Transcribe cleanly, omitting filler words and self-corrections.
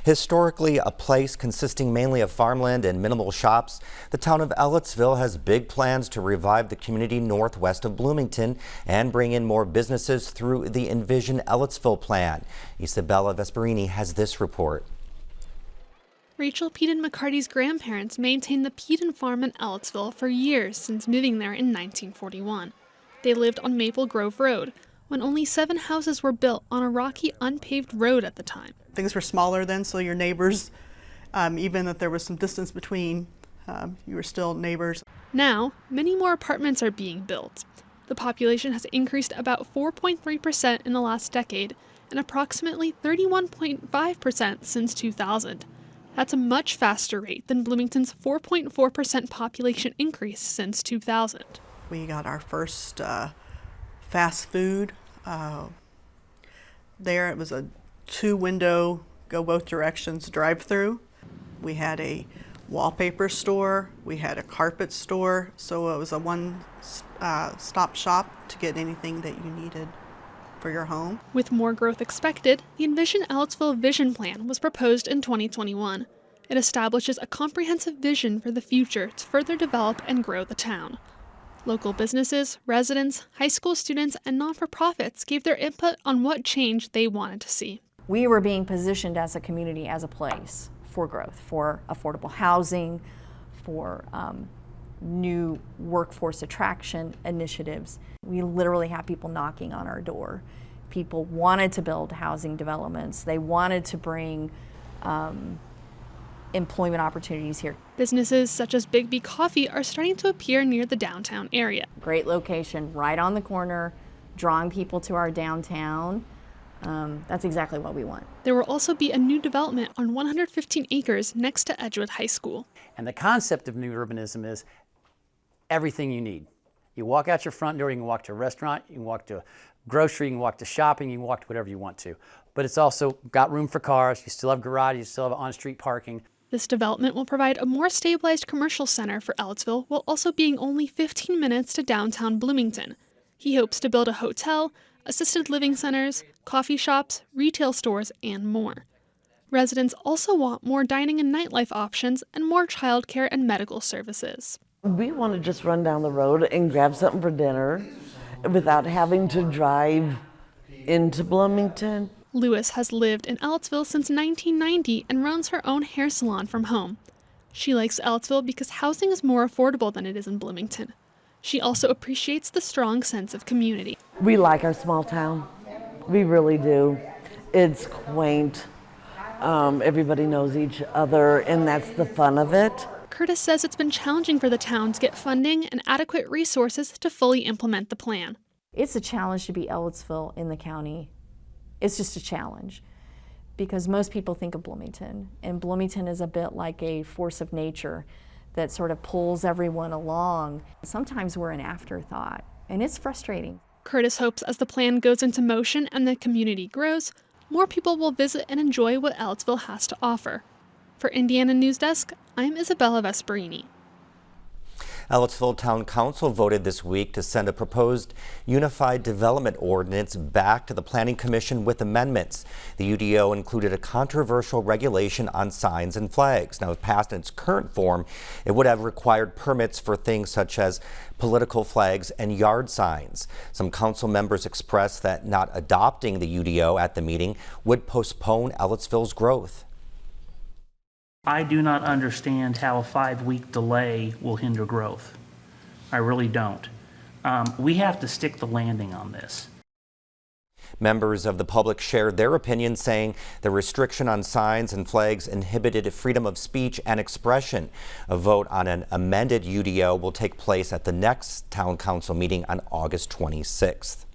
Historically a place consisting mainly of farmland and minimal shops, the town of Ellettsville has big plans to revive the community northwest of Bloomington and bring in more businesses through the Envision Ellettsville plan. Isabella Vesperini has this report. Rachel Peden McCarty's grandparents maintained the Peden farm in Ellettsville for years since moving there in 1941. They lived on Maple Grove Road, when only 7 houses were built on a rocky, unpaved road at the time. Things were smaller then, so your neighbors, even if there was some distance between, you were still neighbors. Now, many more apartments are being built. The population has increased about 4.3% in the last decade and approximately 31.5% since 2000. That's a much faster rate than Bloomington's 4.4% population increase since 2000. We got our first fast food there. It was a 2-window, go both directions drive-through. We had a wallpaper store. We had a carpet store. So it was a one-stop shop to get anything that you needed for your home. With more growth expected, the Envision Ellettsville Vision Plan was proposed in 2021. It establishes a comprehensive vision for the future to further develop and grow the town. Local businesses, residents, high school students, and not-for-profits gave their input on what change they wanted to see. We were being positioned as a community, as a place for growth, for affordable housing, for new workforce attraction initiatives. We literally have people knocking on our door. People wanted to build housing developments. They wanted to bring employment opportunities here. Businesses such as Big B Coffee are starting to appear near the downtown area. Great location, right on the corner, drawing people to our downtown. That's exactly what we want. There will also be a new development on 115 acres next to Edgewood High School. And the concept of new urbanism is everything you need. You walk out your front door, you can walk to a restaurant, you can walk to a grocery, you can walk to shopping, you can walk to whatever you want to. But it's also got room for cars, you still have garage, you still have on-street parking. This development will provide a more stabilized commercial center for Ellettsville while also being only 15 minutes to downtown Bloomington. He hopes to build a hotel, assisted living centers, coffee shops, retail stores, and more. Residents also want more dining and nightlife options and more childcare and medical services. We want to just run down the road and grab something for dinner without having to drive into Bloomington. Lewis has lived in Ellettsville since 1990 and runs her own hair salon from home. She likes Ellettsville because housing is more affordable than it is in Bloomington. She also appreciates the strong sense of community. We like our small town. We really do. It's quaint. Everybody knows each other, and that's the fun of it. Curtis says it's been challenging for the town to get funding and adequate resources to fully implement the plan. It's a challenge to be Ellettsville in the county. It's just a challenge because most people think of Bloomington, and Bloomington is a bit like a force of nature that sort of pulls everyone along. Sometimes we're an afterthought, and it's frustrating. Curtis hopes as the plan goes into motion and the community grows, more people will visit and enjoy what Ellettsville has to offer. For Indiana News Desk, I'm Isabella Vesperini. Ellettsville Town Council voted this week to send a proposed Unified Development Ordinance back to the Planning Commission with amendments. The UDO included a controversial regulation on signs and flags. Now, if passed in its current form, it would have required permits for things such as political flags and yard signs. Some council members expressed that not adopting the UDO at the meeting would postpone Ellettsville's growth. I do not understand how a 5-week delay will hinder growth. I really don't. We have to stick the landing on this. Members of the public shared their opinion, saying the restriction on signs and flags inhibited freedom of speech and expression. A vote on an amended UDO will take place at the next town council meeting on August 26th.